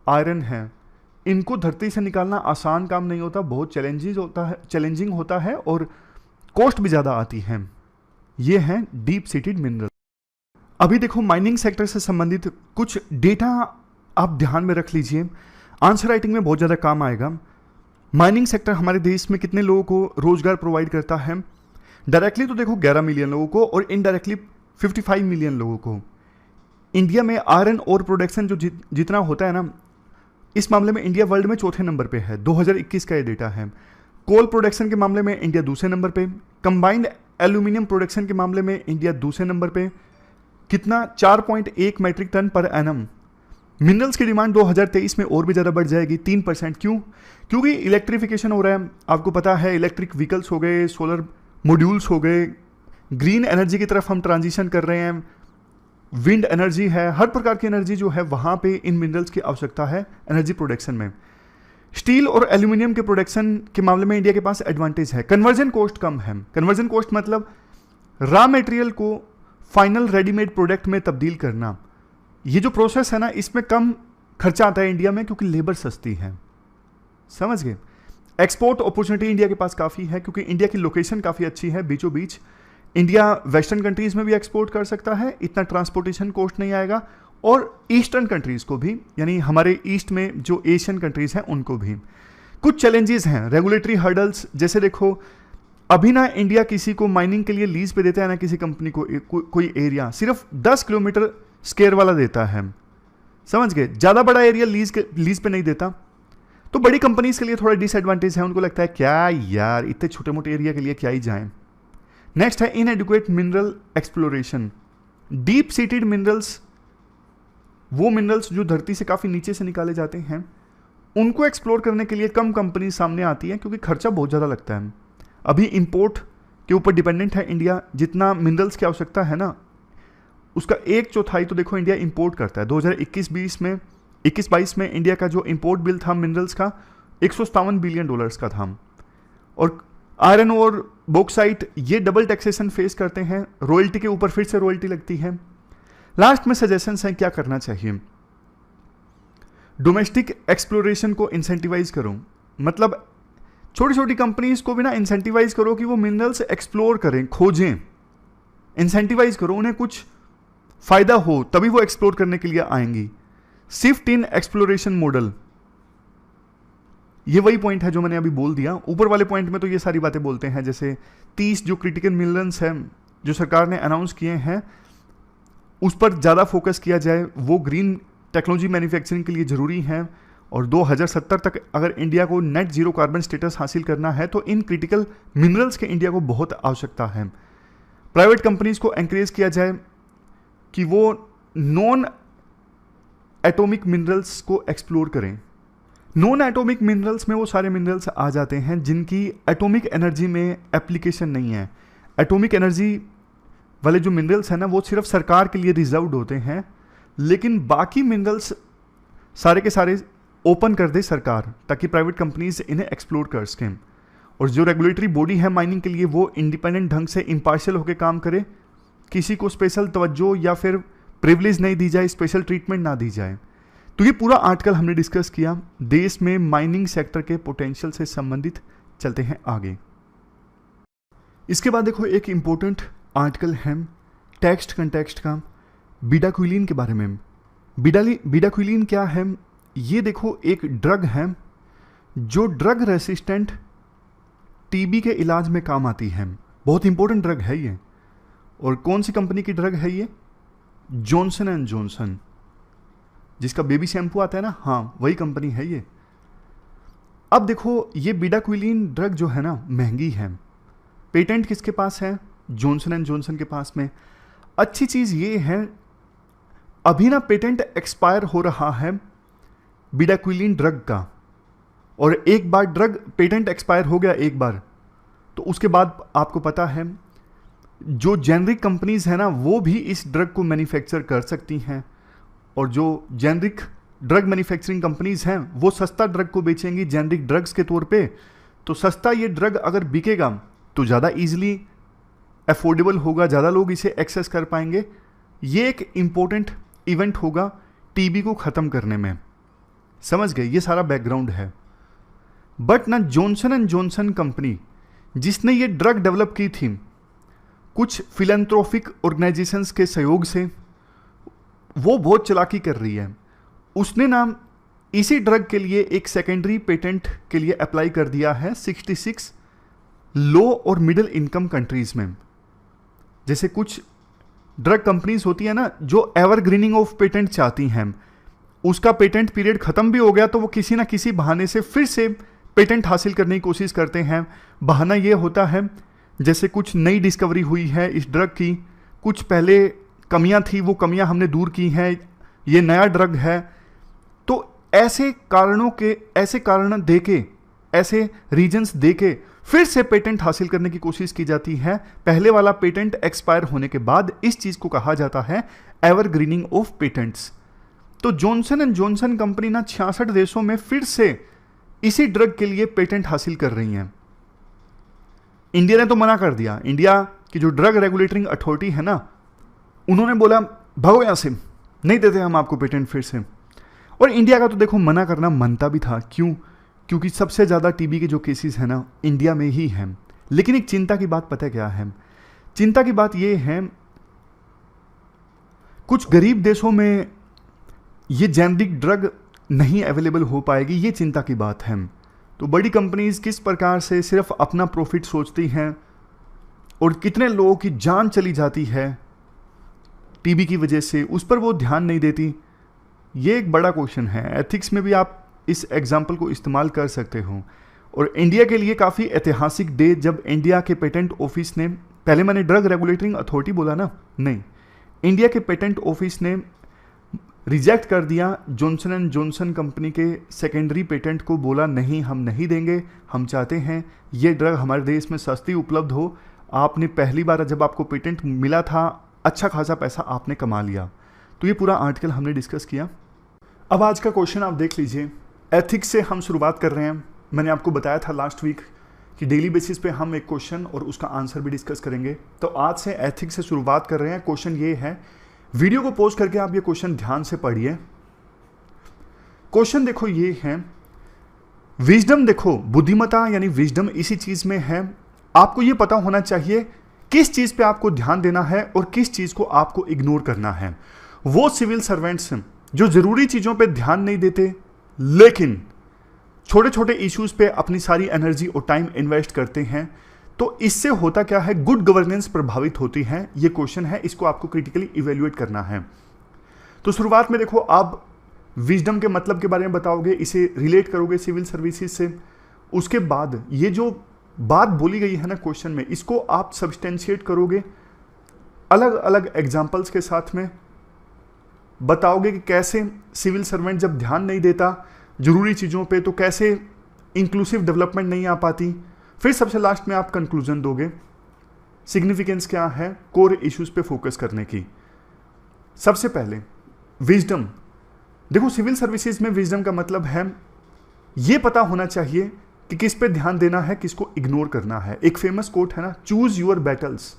आयरन है, इनको धरती से निकालना आसान काम नहीं होता, बहुत चैलेंजिंग होता है और कॉस्ट भी ज्यादा आती है। ये हैं डीप सीटेड मिनरल। अभी देखो, माइनिंग सेक्टर से संबंधित कुछ डेटा आप ध्यान में रख लीजिए, आंसर राइटिंग में बहुत ज़्यादा काम आएगा। माइनिंग सेक्टर हमारे देश में कितने लोगों को रोजगार प्रोवाइड करता है? डायरेक्टली तो देखो 11 मिलियन लोगों को, और इनडायरेक्टली 55 मिलियन लोगों को। इंडिया में आयरन और प्रोडक्शन जो जितना होता है ना, इस मामले में इंडिया वर्ल्ड में चौथे नंबर पे है। 2021 का ये डेटा है। कोल प्रोडक्शन के मामले में इंडिया दूसरे नंबर पे, कंबाइंड एल्यूमिनियम प्रोडक्शन के मामले में इंडिया दूसरे नंबर पे। कितना? 4.1 metric ton per annum. Minerals की डिमांड 2023 में और भी ज़्यादा बढ़ जाएगी, 3%। क्यों? क्योंकि इलेक्ट्रिफिकेशन हो रहा है। आपको पता है, इलेक्ट्रिक व्हीकल्स हो गए, सोलर मॉड्यूल्स हो गए, ग्रीन एनर्जी की तरफ हम ट्रांजिशन कर रहे हैं, विंड एनर्जी है, हर प्रकार की एनर्जी जो है वहाँ पे इन मिनरल्स की आवश्यकता है एनर्जी प्रोडक्शन में। स्टील और एल्यूमिनियम के प्रोडक्शन के मामले में इंडिया के पास एडवांटेज है, कन्वर्जन कॉस्ट कम है। कन्वर्जन कॉस्ट मतलब रॉ मटेरियल को फाइनल रेडीमेड प्रोडक्ट में तब्दील करना। ये जो प्रोसेस है ना, इसमें कम खर्चा आता है इंडिया में क्योंकि लेबर सस्ती है। समझ गए? एक्सपोर्ट अपॉर्चुनिटी इंडिया के पास काफ़ी है क्योंकि इंडिया की लोकेशन काफ़ी अच्छी है, बीचों बीच। इंडिया वेस्टर्न कंट्रीज में भी एक्सपोर्ट कर सकता है, इतना ट्रांसपोर्टेशन कॉस्ट नहीं आएगा, और ईस्टर्न कंट्रीज को भी, यानी हमारे ईस्ट में जो एशियन कंट्रीज हैं उनको भी। कुछ चैलेंजेस हैं, रेगुलेटरी हर्डल्स। जैसे देखो, अभी ना इंडिया किसी को माइनिंग के लिए लीज पे देता है ना, किसी कंपनी को कोई एरिया सिर्फ 10 किलोमीटर स्क्वायर वाला देता है। समझ गए? ज़्यादा बड़ा एरिया लीज पे नहीं देता। तो बड़ी कंपनीज के लिए थोड़ा डिसएडवांटेज है, उनको लगता है क्या यार इतने छोटे मोटे एरिया के लिए क्या ही जाएं। नेक्स्ट है इनएडिक्वेट mineral exploration. Deep seated minerals, वो मिनरल्स जो धरती से काफ़ी नीचे से निकाले जाते हैं, उनको एक्सप्लोर करने के लिए कम कंपनी सामने आती है क्योंकि खर्चा बहुत ज़्यादा लगता है। अभी इंपोर्ट के ऊपर डिपेंडेंट है इंडिया। जितना मिनरल्स की आवश्यकता है ना, उसका 1/4 तो देखो इंडिया इंपोर्ट करता है। 2021-22 में इंडिया का जो इंपोर्ट बिल था मिनरल्स का, $157 बिलियन का था। और आयरन और बॉक्साइट ये डबल टैक्सेशन फेस करते हैं, रॉयल्टी के ऊपर फिर से रॉयल्टी लगती है। लास्ट में सजेशंस हैं क्या करना चाहिए। डोमेस्टिक एक्सप्लोरेशन को इंसेंटिवाइज करो, मतलब छोटी छोटी कंपनीज को भी ना इंसेंटिवाइज करो कि वो मिनरल्स एक्सप्लोर करें, खोजें। इंसेंटिवाइज करो, उन्हें कुछ फायदा हो तभी वो एक्सप्लोर करने के लिए आएंगी। शिफ्ट इन एक्सप्लोरेशन मॉडल, ये वही पॉइंट है जो मैंने अभी बोल दिया। ऊपर वाले पॉइंट में तो ये सारी बातें बोलते हैं, जैसे 30 जो क्रिटिकल मिनरल्स हैं जो सरकार ने अनाउंस किए हैं उस पर ज़्यादा फोकस किया जाए, वो ग्रीन टेक्नोलॉजी मैन्युफैक्चरिंग के लिए ज़रूरी हैं। और 2070 तक अगर इंडिया को नेट जीरो कार्बन स्टेटस हासिल करना है तो इन क्रिटिकल मिनरल्स के इंडिया को बहुत आवश्यकता है। प्राइवेट कंपनीज को एनकरेज किया जाए कि वो नॉन एटॉमिक मिनरल्स को एक्सप्लोर करें। नॉन एटॉमिक मिनरल्स में वो सारे मिनरल्स आ जाते हैं जिनकी एटॉमिक एनर्जी में एप्लीकेशन नहीं है। एटॉमिक एनर्जी वाले जो मिनरल्स हैं ना वो सिर्फ सरकार के लिए रिजर्व्ड होते हैं, लेकिन बाकी मिनरल्स सारे के सारे ओपन कर दे सरकार ताकि प्राइवेट कंपनीज इन्हें एक्सप्लोर कर सकें। और जो रेगुलेटरी बॉडी है माइनिंग के लिए वो इंडिपेंडेंट ढंग से इम्पार्शियल होकर काम करे, किसी को स्पेशल तवज्जो या फिर प्रिविलेज नहीं दी जाए, स्पेशल ट्रीटमेंट ना दी जाए। तो ये पूरा आर्टिकल हमने डिस्कस किया देश में माइनिंग सेक्टर के पोटेंशियल से संबंधित। चलते हैं आगे। इसके बाद देखो एक इंपॉर्टेंट आर्टिकल है टेक्स्ट कंटेक्स्ट का बिडाक्विलिन के बारे में। बिडाक्विलिन क्या है? ये देखो एक ड्रग है जो ड्रग रेसिस्टेंट टीबी के इलाज में काम आती है। बहुत इंपॉर्टेंट ड्रग है ये। और कौन सी कंपनी की ड्रग है ये? जॉनसन एंड जॉनसन, जिसका बेबी शैम्पू आता है ना, हाँ वही कंपनी है ये। अब देखो ये बिडाक्विलिन ड्रग जो है ना महंगी है। पेटेंट किसके पास है? जॉनसन एंड जॉनसन के पास में। अच्छी चीज़ ये है अभी ना पेटेंट एक्सपायर हो रहा है बिडाक्विलिन ड्रग का, और एक बार ड्रग पेटेंट एक्सपायर हो गया एक बार तो उसके बाद आपको पता है जो जेनरिक कंपनीज है ना वो भी इस ड्रग को मैन्युफैक्चर कर सकती हैं। और जो जेनरिक ड्रग मैन्युफैक्चरिंग कंपनीज हैं वो सस्ता ड्रग को बेचेंगी जेनरिक ड्रग्स के तौर पे। तो सस्ता ये ड्रग अगर बिकेगा तो ज़्यादा ईजिली अफोर्डेबल होगा, ज़्यादा लोग इसे एक्सेस कर पाएंगे। ये एक इम्पोर्टेंट इवेंट होगा टीबी को ख़त्म करने में। समझ गए? ये सारा बैकग्राउंड है। बट ना जॉनसन एंड जॉनसन कंपनी जिसने ये ड्रग डेवलप की थी कुछ फिलैंथ्रोपिक ऑर्गेनाइजेशंस के सहयोग से, वो बहुत चालाकी कर रही है। उसने ना इसी ड्रग के लिए एक सेकेंडरी पेटेंट के लिए अप्लाई कर दिया है 66 लो और मिडिल इनकम कंट्रीज में। जैसे कुछ ड्रग कंपनीज होती है ना जो एवरग्रीनिंग ऑफ पेटेंट चाहती हैं, उसका पेटेंट पीरियड खत्म भी हो गया तो वो किसी ना किसी बहाने से फिर से पेटेंट हासिल करने की कोशिश करते हैं। बहाना ये होता है जैसे कुछ नई डिस्कवरी हुई है इस ड्रग की, कुछ पहले कमियां थी वो कमियां हमने दूर की हैं, ये नया ड्रग है। तो ऐसे कारण देके, ऐसे रीजंस देके फिर से पेटेंट हासिल करने की कोशिश की जाती है। पहले वाला पेटेंट एक्सपायर होने के बाद इस चीज को कहा जाता है एवरग्रीनिंग ऑफ पेटेंट्स। तो जॉनसन एंड जॉनसन कंपनी ना 66 देशों में फिर से इसी ड्रग के लिए पेटेंट हासिल कर रही हैं। इंडिया ने तो मना कर दिया। इंडिया की जो ड्रग रेगुलेटरिंग अथॉरिटी है ना उन्होंने बोला भागो यहां से, नहीं देते हम आपको पेटेंट फिर से। और इंडिया का तो देखो मना करना मनता भी था। क्यों? क्योंकि सबसे ज़्यादा टीबी के जो केसेस हैं ना इंडिया में ही हैं। लेकिन एक चिंता की बात पता है क्या है? चिंता की बात ये है कुछ गरीब देशों में ये जेनरिक ड्रग नहीं अवेलेबल हो पाएगी, ये चिंता की बात है। तो बड़ी कंपनीज किस प्रकार से सिर्फ अपना प्रॉफिट सोचती हैं और कितने लोगों की जान चली जाती है टीबी की वजह से, उस पर वो ध्यान नहीं देती। ये एक बड़ा क्वेश्चन है। एथिक्स में भी आप इस एग्जाम्पल को इस्तेमाल कर सकते हो। और इंडिया के लिए काफ़ी ऐतिहासिक डे जब इंडिया के पेटेंट ऑफिस ने, पहले मैंने ड्रग रेगुलेटरिंग अथॉरिटी बोला ना, नहीं, इंडिया के पेटेंट ऑफिस ने रिजेक्ट कर दिया जॉनसन एंड जॉनसन कंपनी के सेकेंडरी पेटेंट को। बोला नहीं, हम नहीं देंगे, हम चाहते हैं ये ड्रग हमारे देश में सस्ती उपलब्ध हो। आपने पहली बार जब आपको पेटेंट मिला था अच्छा खासा पैसा आपने कमा लिया। तो ये पूरा आर्टिकल हमने डिस्कस किया। अब आज का क्वेश्चन आप देख लीजिए। एथिक्स से हम शुरुआत कर रहे हैं। मैंने आपको बताया था लास्ट वीक कि डेली बेसिस पे हम एक क्वेश्चन और उसका आंसर भी डिस्कस करेंगे। तो आज से एथिक्स से शुरुआत कर रहे हैं। क्वेश्चन ये है, वीडियो को पॉज करके आप ये क्वेश्चन ध्यान से पढ़िए। क्वेश्चन देखो ये है, विजडम, देखो बुद्धिमत्ता यानी विजडम इसी चीज में है। आपको ये पता होना चाहिए किस चीज पे आपको ध्यान देना है और किस चीज को आपको इग्नोर करना है। वो सिविल सर्वेंट्स जो जरूरी चीजों पे ध्यान नहीं देते लेकिन छोटे छोटे इश्यूज पे अपनी सारी एनर्जी और टाइम इन्वेस्ट करते हैं, तो इससे होता क्या है, गुड गवर्नेंस प्रभावित होती है। ये क्वेश्चन है, इसको आपको क्रिटिकली इवेल्युएट करना है। तो शुरुआत में देखो, आप विजडम के मतलब के बारे में बताओगे, इसे रिलेट करोगे सिविल सर्विसेज से। उसके बाद ये जो बात बोली गई है ना क्वेश्चन में, इसको आप सब्सटेंशिएट करोगे, अलग अलग एग्जाम्पल्स के साथ में बताओगे कि कैसे सिविल सर्वेंट जब ध्यान नहीं देता जरूरी चीज़ों पे, तो कैसे इंक्लूसिव डेवलपमेंट नहीं आ पाती। फिर सबसे लास्ट में आप कंक्लूजन दोगे, सिग्निफिकेंस क्या है कोर इश्यूज पे फोकस करने की। सबसे पहले विजडम, देखो सिविल सर्विसेज में विजडम का मतलब है ये पता होना चाहिए कि किस पे ध्यान देना है, किसको इग्नोर करना है। एक फेमस कोट है ना, चूज यूर बैटल्स,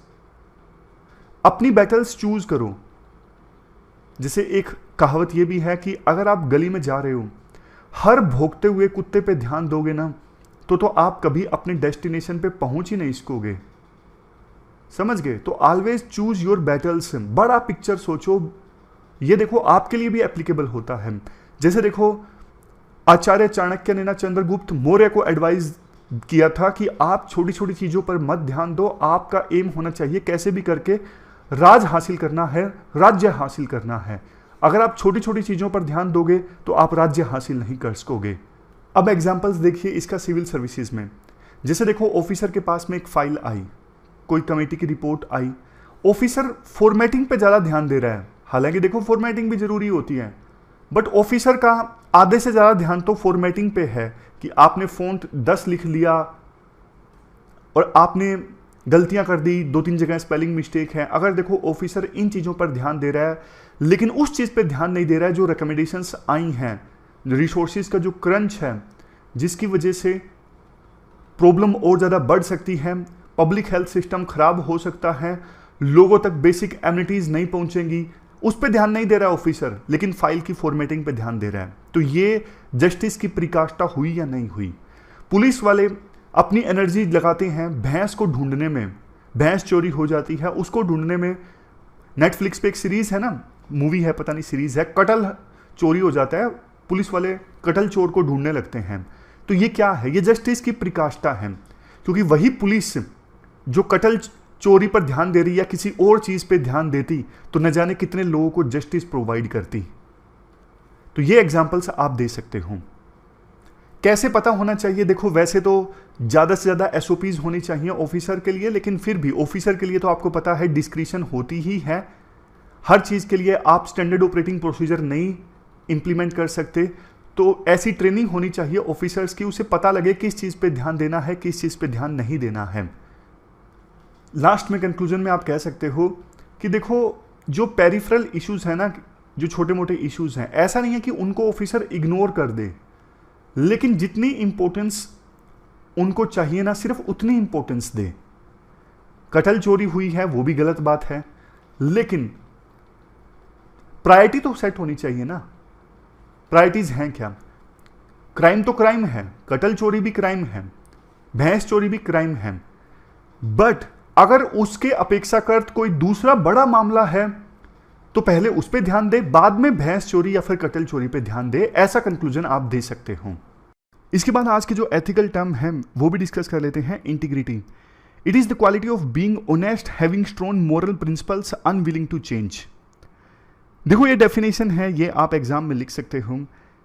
अपनी बैटल्स चूज करो। जैसे एक कहावत ये भी है कि अगर आप गली में जा रहे हो, हर भौंकते हुए कुत्ते पे ध्यान दोगे ना, तो आप कभी अपने डेस्टिनेशन पे पहुंच ही नहीं सकोगे। समझ गए? तो ऑलवेज चूज योर बैटल्स, बड़ा पिक्चर सोचो। ये देखो आपके लिए भी एप्लीकेबल होता है। जैसे देखो आचार्य चाणक्य ने ना चंद्रगुप्त मौर्य को एडवाइस किया था कि आप छोटी छोटी चीजों पर मत ध्यान दो, आपका एम होना चाहिए कैसे भी करके राज हासिल करना है, राज्य हासिल करना है। अगर आप छोटी छोटी चीजों पर ध्यान दोगे तो आप राज्य हासिल नहीं कर सकोगे। अब एग्जांपल्स देखिए इसका सिविल सर्विसेज में। जैसे देखो ऑफिसर के पास में एक फाइल आई, कोई कमेटी की रिपोर्ट आई, ऑफिसर फॉर्मेटिंग पे ज्यादा ध्यान दे रहा है। हालांकि देखो फॉर्मेटिंग भी जरूरी होती है, बट ऑफिसर का आधे से ज्यादा ध्यान तो फॉर्मेटिंग पे है कि आपने फ़ॉन्ट 10 लिख लिया और आपने गलतियां कर दी, 2-3 जगह स्पेलिंग मिस्टेक है। अगर देखो ऑफिसर इन चीज़ों पर ध्यान दे रहा है लेकिन उस चीज़ पे ध्यान नहीं दे रहा है जो रिकमेंडेशंस आई हैं, रिसोर्सेज का जो क्रंच है जिसकी वजह से प्रॉब्लम और ज़्यादा बढ़ सकती है, पब्लिक हेल्थ सिस्टम खराब हो सकता है, लोगों तक बेसिक एमिनिटीज़ नहीं पहुंचेंगी, उस पर ध्यान नहीं दे रहा है ऑफिसर, लेकिन फाइल की फॉर्मेटिंग पे ध्यान दे रहा है। तो ये जस्टिस की परिकाष्ठा हुई या नहीं हुई? पुलिस वाले अपनी एनर्जी लगाते हैं भैंस को ढूंढने में, भैंस चोरी हो जाती है उसको ढूंढने में। नेटफ्लिक्स पे एक सीरीज है ना, मूवी है पता नहीं सीरीज है, कटल चोरी हो जाता है, पुलिस वाले कटल चोर को ढूंढने लगते हैं। तो ये क्या है? ये जस्टिस की परिकाष्ठा है, क्योंकि वही पुलिस जो कटल चोरी पर ध्यान दे रही या किसी और चीज पे ध्यान देती तो न जाने कितने लोगों को जस्टिस प्रोवाइड करती। तो ये एग्जांपल्स आप दे सकते हो। कैसे पता होना चाहिए? देखो वैसे तो ज्यादा से ज्यादा एसओपीज होनी चाहिए ऑफिसर के लिए, लेकिन फिर भी ऑफिसर के लिए तो आपको पता है डिस्क्रिशन होती ही है। हर चीज के लिए आप स्टैंडर्ड ऑपरेटिंग प्रोसीजर नहीं इंप्लीमेंट कर सकते, तो ऐसी ट्रेनिंग होनी चाहिए ऑफिसर्स की, उसे पता लगे किस चीज पे ध्यान देना है, किस चीज पे ध्यान नहीं देना है। लास्ट में कंक्लूजन में आप कह सकते हो कि देखो जो पेरिफेरल इश्यूज है ना, जो छोटे मोटे इश्यूज हैं, ऐसा नहीं है कि उनको ऑफिसर इग्नोर कर दे, लेकिन जितनी इंपॉर्टेंस उनको चाहिए ना सिर्फ उतनी इंपॉर्टेंस दे। कटल चोरी हुई है वो भी गलत बात है, लेकिन प्रायोरिटी तो सेट होनी चाहिए ना। प्रायोरिटीज हैं क्या? क्राइम तो क्राइम है, कटल चोरी भी क्राइम है, भैंस चोरी भी क्राइम है, बट अगर उसके अपेक्षाकृत कोई दूसरा बड़ा मामला है तो पहले उस पर ध्यान दे, बाद में भैंस चोरी या फिर कटल चोरी पे ध्यान दे। ऐसा कंक्लूजन आप दे सकते हो। इसके बाद आज के जो एथिकल टर्म है वो भी डिस्कस कर लेते हैं। Integrity, it is the quality of being honest, having strong moral principles, unwilling to change. देखो ये डेफिनेशन है, ये आप एग्जाम में लिख सकते हो,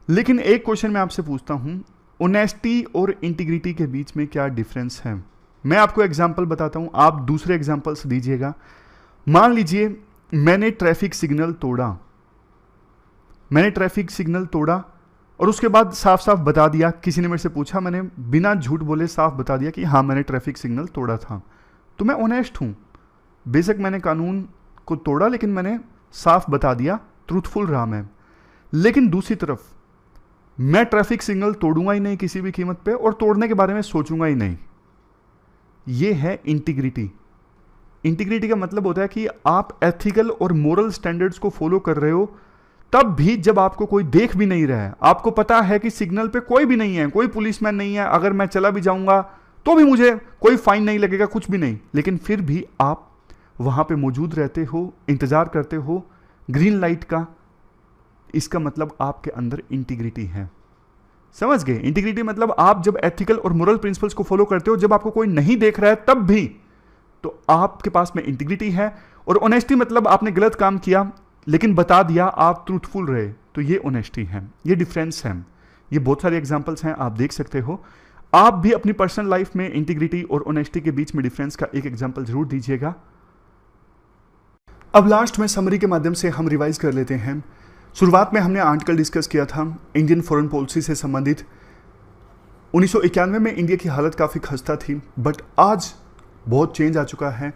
लेकिन एक क्वेश्चन मैं आपसे पूछता हूं, ऑनेस्टी और इंटीग्रिटी के बीच में क्या डिफरेंस है? मैं आपको एग्जाम्पल बताता हूं, आप दूसरे एग्जाम्पल्स दीजिएगा। मान लीजिए मैंने ट्रैफिक सिग्नल तोड़ा और उसके बाद साफ साफ बता दिया, किसी ने मेरे से पूछा, मैंने बिना झूठ बोले साफ बता दिया कि हाँ मैंने ट्रैफिक सिग्नल तोड़ा था, तो मैं ऑनेस्ट हूं। बेशक मैंने कानून को तोड़ा, लेकिन मैंने साफ बता दिया, ट्रूथफुल रहा मैं। लेकिन दूसरी तरफ मैं ट्रैफिक सिग्नल तोड़ूंगा ही नहीं किसी भी कीमत पे, और तोड़ने के बारे में सोचूंगा ही नहीं। ये है इंटीग्रिटी। इंटीग्रिटी का मतलब होता है कि आप एथिकल और मोरल स्टैंडर्ड्स को फॉलो कर रहे हो, तब भी जब आपको कोई देख भी नहीं रहा है, आपको पता है कि सिग्नल पे कोई भी नहीं है, कोई पुलिसमैन नहीं है, अगर मैं चला भी जाऊंगा तो भी मुझे कोई फाइन नहीं लगेगा, कुछ भी नहीं, लेकिन फिर भी आप वहां पे मौजूद रहते हो, इंतजार करते हो ग्रीन लाइट का। इसका मतलब आपके अंदर इंटीग्रिटी है। समझ गए? इंटीग्रिटी मतलब आप जब एथिकल और मोरल प्रिंसिपल्स को फॉलो करते हो, जब आपको कोई नहीं देख रहा है तब भी, तो आपके पास में इंटीग्रिटी है। और ऑनेस्टी मतलब आपने गलत काम किया लेकिन बता दिया, आप ट्रूथफुल रहे, तो ये ऑनेस्टी है। ये डिफरेंस है। ये बहुत सारे एग्जांपल्स हैं, आप देख सकते हो। आप भी अपनी पर्सनल लाइफ में इंटीग्रिटी और ऑनेस्टी के बीच में डिफरेंस का एक एग्जांपल जरूर दीजिएगा। अब लास्ट में समरी के माध्यम से हम रिवाइज कर लेते हैं। शुरुआत में हमने आर्टिकल डिस्कस किया था इंडियन फॉरेन पॉलिसी से संबंधित। 1991 में इंडिया की हालत काफ़ी खस्ता थी, बट आज बहुत चेंज आ चुका है।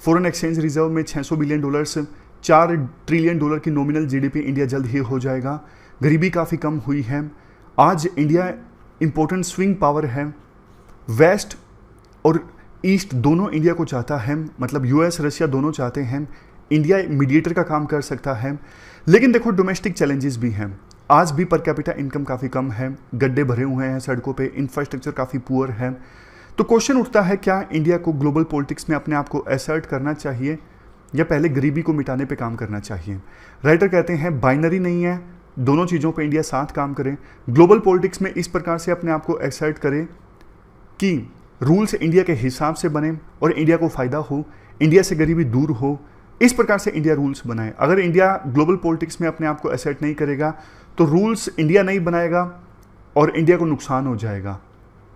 फॉरेन एक्सचेंज रिजर्व में $600 बिलियन से $4 ट्रिलियन की नॉमिनल जीडीपी इंडिया जल्द ही हो जाएगा। गरीबी काफ़ी कम हुई है। आज इंडिया इंपॉर्टेंट स्विंग पावर है। वेस्ट और ईस्ट दोनों इंडिया को चाहता है, मतलब यूएस रशिया दोनों चाहते हैं। इंडिया मीडिएटर का काम कर सकता है। लेकिन देखो डोमेस्टिक चैलेंजेस भी हैं। आज भी पर कैपिटा इनकम काफ़ी कम है, गड्ढे भरे हुए हैं सड़कों पे, इंफ्रास्ट्रक्चर काफ़ी पुअर है। तो क्वेश्चन उठता है, क्या इंडिया को ग्लोबल पॉलिटिक्स में अपने आप को असर्ट करना चाहिए या पहले गरीबी को मिटाने पे काम करना चाहिए? राइटर कहते हैं बाइनरी नहीं है, दोनों चीज़ों पे इंडिया साथ काम करे। ग्लोबल पॉलिटिक्स में इस प्रकार से अपने आप को असर्ट करे कि रूल्स इंडिया के हिसाब से बने और इंडिया को फ़ायदा हो, इंडिया से गरीबी दूर हो। इस प्रकार से इंडिया रूल्स बनाए। अगर इंडिया ग्लोबल पॉलिटिक्स में अपने आप को असर्ट नहीं करेगा तो रूल्स इंडिया नहीं बनाएगा और इंडिया को नुकसान हो जाएगा।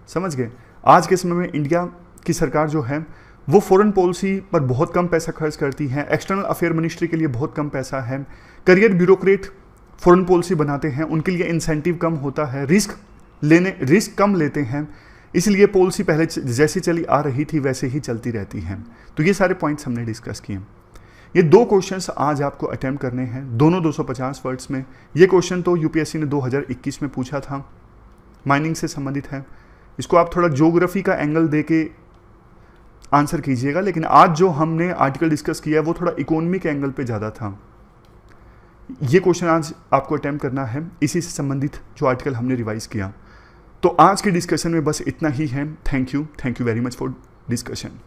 समझ गए? आज के समय में इंडिया की सरकार जो है वो फॉरेन पॉलिसी पर बहुत कम पैसा खर्च करती है। एक्सटर्नल अफेयर मिनिस्ट्री के लिए बहुत कम पैसा है। करियर ब्यूरोक्रेट फॉरेन पॉलिसी बनाते हैं, उनके लिए इंसेंटिव कम होता है, रिस्क कम लेते हैं। इसलिए पॉलिसी पहले जैसी चली आ रही थी वैसे ही चलती रहती है। तो ये सारे पॉइंट्स हमने डिस्कस किए। ये 2 क्वेश्चंस आज आपको अटेम्प्ट करने हैं, दोनों 250 वर्ड्स में। ये क्वेश्चन तो यूपीएससी ने 2021 में पूछा था, माइनिंग से संबंधित है। इसको आप थोड़ा ज्योग्राफी का एंगल दे के आंसर कीजिएगा, लेकिन आज जो हमने आर्टिकल डिस्कस किया है वो थोड़ा इकोनॉमी के एंगल पे ज़्यादा था। ये क्वेश्चन आज आपको अटेम्प्ट करना है, इसी से संबंधित जो आर्टिकल हमने रिवाइज किया। तो आज के डिस्कशन में बस इतना ही है। Thank you very much for discussion.